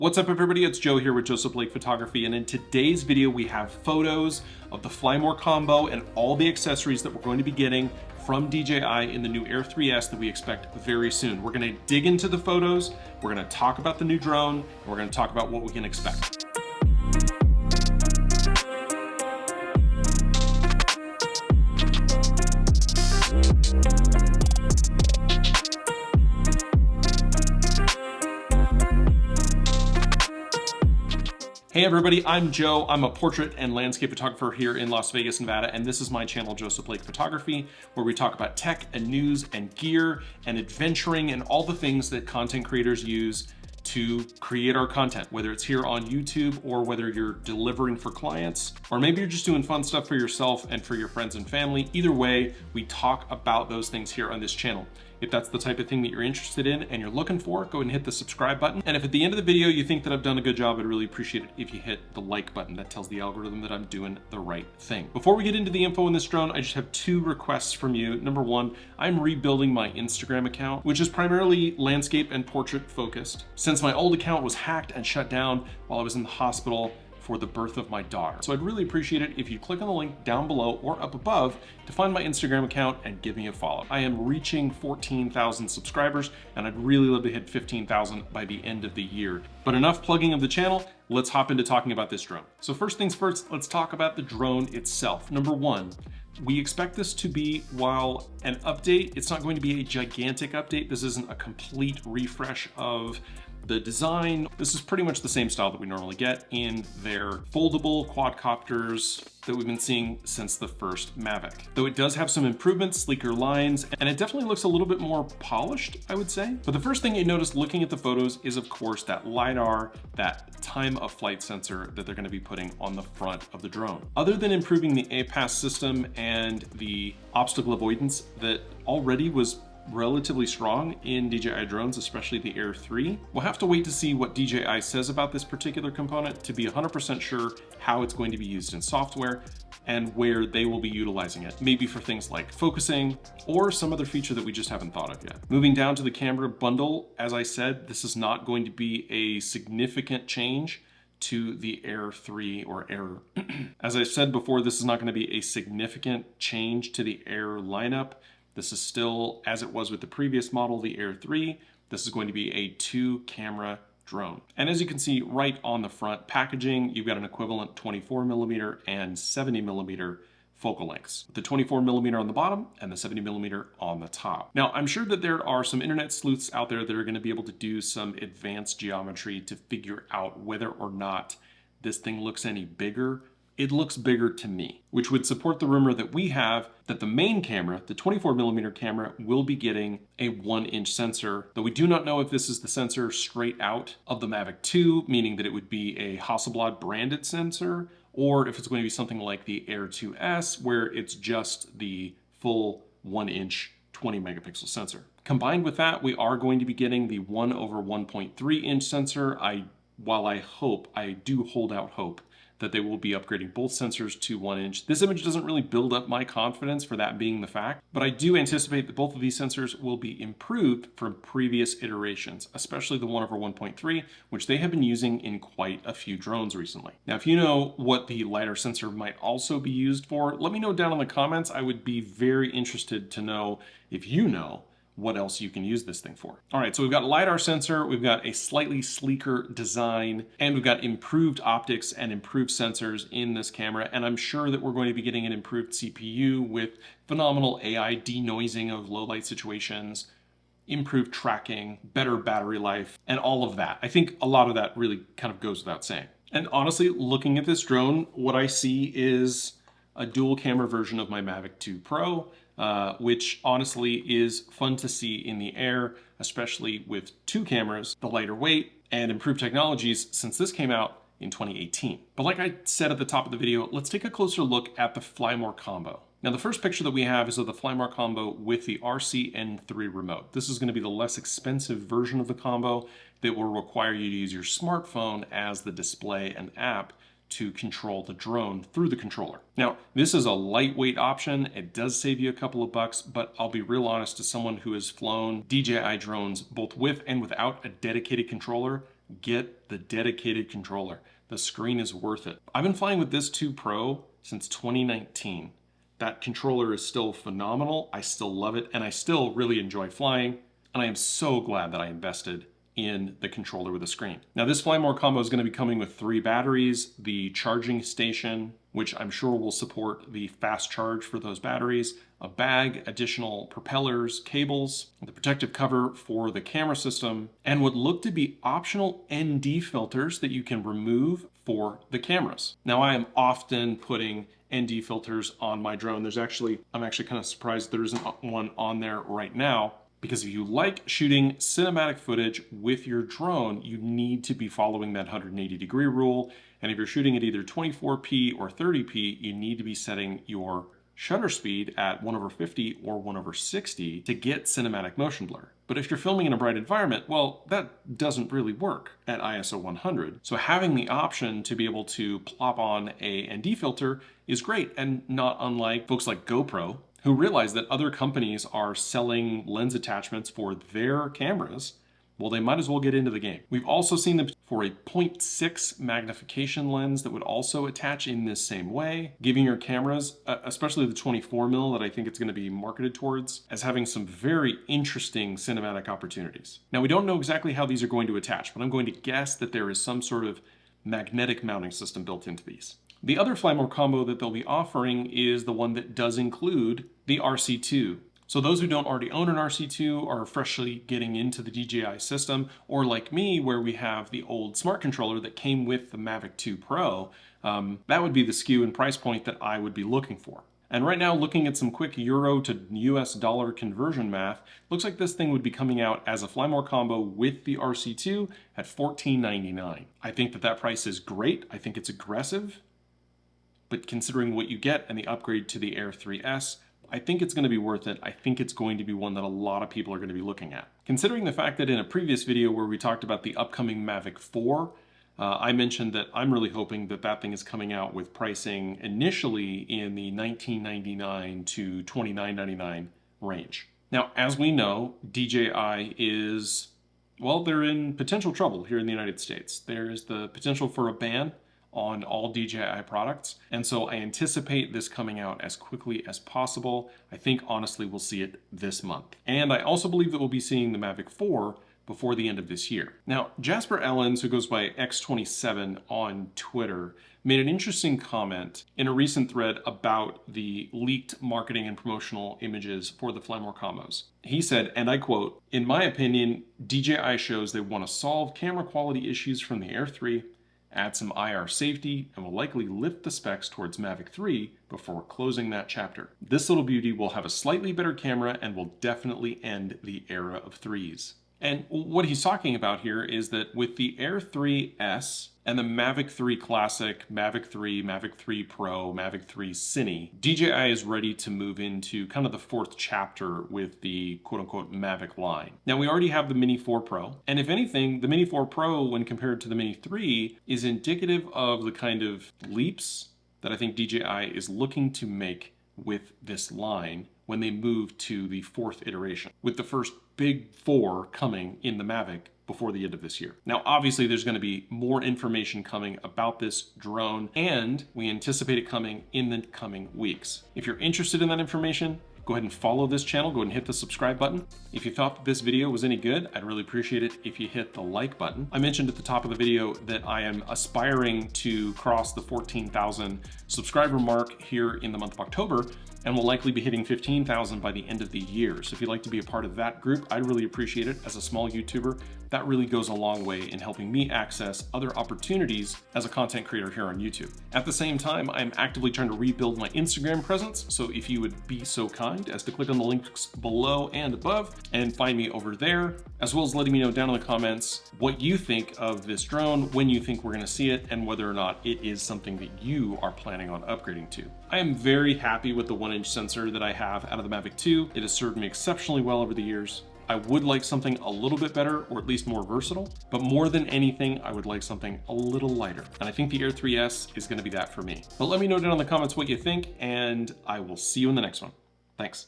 What's up everybody, it's Joe here with Joseph Blake Photography, and in today's video we have photos of the Fly More combo and all the accessories that we're going to be getting from DJI in the new Air 3S that we expect very soon. We're going to dig into the photos, we're going to talk about the new drone, and we're going to talk about what we can expect. Hey everybody, I'm Joe. I'm a portrait and landscape photographer here in Las Vegas, Nevada, and this is my channel, Joseph Blake Photography, where we talk about tech and news and gear and adventuring and all the things that content creators use to create our content, whether it's here on YouTube or whether you're delivering for clients, or maybe you're just doing fun stuff for yourself and for your friends and family. Either way, we talk about those things here on this channel. If that's the type of thing that you're interested in and you're looking for, go ahead and hit the subscribe button. And if at the end of the video you think that I've done a good job, I'd really appreciate it if you hit the like button. That tells the algorithm that I'm doing the right thing. Before we get into the info in this drone, I just have two requests from you. Number one, I'm rebuilding my Instagram account, which is primarily landscape and portrait focused, since my old account was hacked and shut down while I was in the hospital for the birth of my daughter. So I'd really appreciate it if you click on the link down below or up above to find my Instagram account and give me a follow. I am reaching 14,000 subscribers and I'd really love to hit 15,000 by the end of the year. But enough plugging of the channel, let's hop into talking about this drone. So first things first, let's talk about the drone itself. Number one, we expect this to be, while an update, it's not going to be a gigantic update. This isn't a complete refresh of the design. This is pretty much the same style that we normally get in their foldable quadcopters that we've been seeing since the first Mavic. Though it does have some improvements, sleeker lines, and it definitely looks a little bit more polished, I would say. But the first thing you notice looking at the photos is, of course, that LiDAR, that time of flight sensor that they're going to be putting on the front of the drone. Other than improving the APAS system and the obstacle avoidance that already was relatively strong in DJI drones, especially the Air 3. We'll have to wait to see what DJI says about this particular component to be 100% sure how it's going to be used in software and where they will be utilizing it. Maybe for things like focusing or some other feature that we just haven't thought of yet. Moving down to the camera bundle, as I said, this is not going to be a significant change to the Air 3 or Air. As I said before, this is not going to be a significant change to the Air lineup. This is still, as it was with the previous model, the Air 3, this is going to be a 2-camera drone. And as you can see right on the front packaging, you've got an equivalent 24mm and 70mm focal lengths, with the 24mm on the bottom and the 70mm on the top. Now, I'm sure that there are some internet sleuths out there that are going to be able to do some advanced geometry to figure out whether or not this thing looks any bigger. It looks bigger to me, which would support the rumor that we have that the main camera, the 24mm camera, will be getting a 1-inch sensor, though we do not know if this is the sensor straight out of the Mavic 2, meaning that it would be a Hasselblad branded sensor, or if it's going to be something like the Air 2S, where it's just the full 1-inch 20-megapixel sensor. Combined with that, we are going to be getting the 1/1.3-inch sensor. While I do hold out hope that they will be upgrading both sensors to 1-inch. This image doesn't really build up my confidence for that being the fact, but I do anticipate that both of these sensors will be improved from previous iterations, especially the 1/1.3, which they have been using in quite a few drones recently. Now, if you know what the LiDAR sensor might also be used for, let me know down in the comments. I would be very interested to know if you know what else you can use this thing for. All right, so we've got a LiDAR sensor, we've got a slightly sleeker design, and we've got improved optics and improved sensors in this camera, and I'm sure that we're going to be getting an improved CPU with phenomenal AI denoising of low light situations, improved tracking, better battery life, and all of that. I think a lot of that really kind of goes without saying. And honestly, looking at this drone, what I see is a dual camera version of my Mavic 2 Pro, which honestly is fun to see in the air, especially with 2 cameras, the lighter weight, and improved technologies since this came out in 2018. But like I said at the top of the video, let's take a closer look at the Fly More combo. Now, the first picture that we have is of the Fly More combo with the RC-N3 remote. This is going to be the less expensive version of the combo that will require you to use your smartphone as the display and app to control the drone through the controller. Now, this is a lightweight option. It does save you a couple of bucks, but I'll be real honest, to someone who has flown DJI drones both with and without a dedicated controller, get the dedicated controller. The screen is worth it. I've been flying with this 2 Pro since 2019. That controller is still phenomenal. I still love it, and I still really enjoy flying. And I am so glad that I invested in the controller with a screen. Now, this Fly More combo is going to be coming with 3 batteries, the charging station, which I'm sure will support the fast charge for those batteries, a bag, additional propellers, cables, the protective cover for the camera system, and what look to be optional ND filters that you can remove for the cameras. Now, I am often putting ND filters on my drone. I'm actually kind of surprised there isn't one on there right now, because if you like shooting cinematic footage with your drone, you need to be following that 180-degree rule. And if you're shooting at either 24p or 30p, you need to be setting your shutter speed at 1/50 or 1/60 to get cinematic motion blur. But if you're filming in a bright environment, well, that doesn't really work at ISO 100. So having the option to be able to plop on a ND filter is great, and not unlike folks like GoPro, who realize that other companies are selling lens attachments for their cameras. Well, they might as well get into the game. We've also seen them for a 0.6 magnification lens that would also attach in this same way, giving your cameras, especially the 24mm that I think it's going to be marketed towards, as having some very interesting cinematic opportunities. Now, we don't know exactly how these are going to attach, but I'm going to guess that there is some sort of magnetic mounting system built into these. The other Fly More combo that they'll be offering is the one that does include the RC2. So those who don't already own an RC2 are freshly getting into the DJI system, or like me, where we have the old smart controller that came with the Mavic 2 Pro, that would be the SKU and price point that I would be looking for. And right now, looking at some quick euro to US dollar conversion math, looks like this thing would be coming out as a Fly More combo with the RC2 at $14.99. I think that price is great. I think it's aggressive. But considering what you get and the upgrade to the Air 3S, I think it's going to be worth it. I think it's going to be one that a lot of people are going to be looking at. Considering the fact that in a previous video where we talked about the upcoming Mavic 4, I mentioned that I'm really hoping that that thing is coming out with pricing initially in the $19.99 to $29.99 range. Now, as we know, DJI is, well, they're in potential trouble here in the United States. There is the potential for a ban on all DJI products. And so I anticipate this coming out as quickly as possible. I think honestly we'll see it this month. And I also believe that we'll be seeing the Mavic 4 before the end of this year. Now, Jasper Ellens, who goes by X27 on Twitter, made an interesting comment in a recent thread about the leaked marketing and promotional images for the Fly More combos. He said, and I quote, "In my opinion, DJI shows they want to solve camera quality issues from the Air 3, add some IR safety, and will likely lift the specs towards Mavic 3 before closing that chapter. This little beauty will have a slightly better camera and will definitely end the era of 3s. And what he's talking about here is that with the Air 3S and the Mavic 3 Classic, Mavic 3, Mavic 3 Pro, Mavic 3 Cine, DJI is ready to move into kind of the 4th chapter with the quote-unquote Mavic line. Now, we already have the Mini 4 Pro, and if anything, the Mini 4 Pro, when compared to the Mini 3, is indicative of the kind of leaps that I think DJI is looking to make with this line when they move to the 4th iteration, with the first big 4 coming in the Mavic before the end of this year. Now, obviously, there's going to be more information coming about this drone, and we anticipate it coming in the coming weeks. If you're interested in that information, go ahead and follow this channel. Go ahead and hit the subscribe button. If you thought that this video was any good, I'd really appreciate it if you hit the like button. I mentioned at the top of the video that I am aspiring to cross the 14,000 subscriber mark here in the month of October, and will likely be hitting 15,000 by the end of the year. So if you'd like to be a part of that group, I'd really appreciate it. As a small YouTuber, that really goes a long way in helping me access other opportunities as a content creator here on YouTube. At the same time, I'm actively trying to rebuild my Instagram presence, so if you would be so kind as to click on the links below and above and find me over there, as well as letting me know down in the comments what you think of this drone, when you think we're gonna see it, and whether or not it is something that you are planning on upgrading to. I am very happy with the 1-inch sensor that I have out of the Mavic 2. It has served me exceptionally well over the years. I would like something a little bit better, or at least more versatile, but more than anything, I would like something a little lighter. And I think the Air 3S is gonna be that for me. But let me know down in the comments what you think, and I will see you in the next one. Thanks.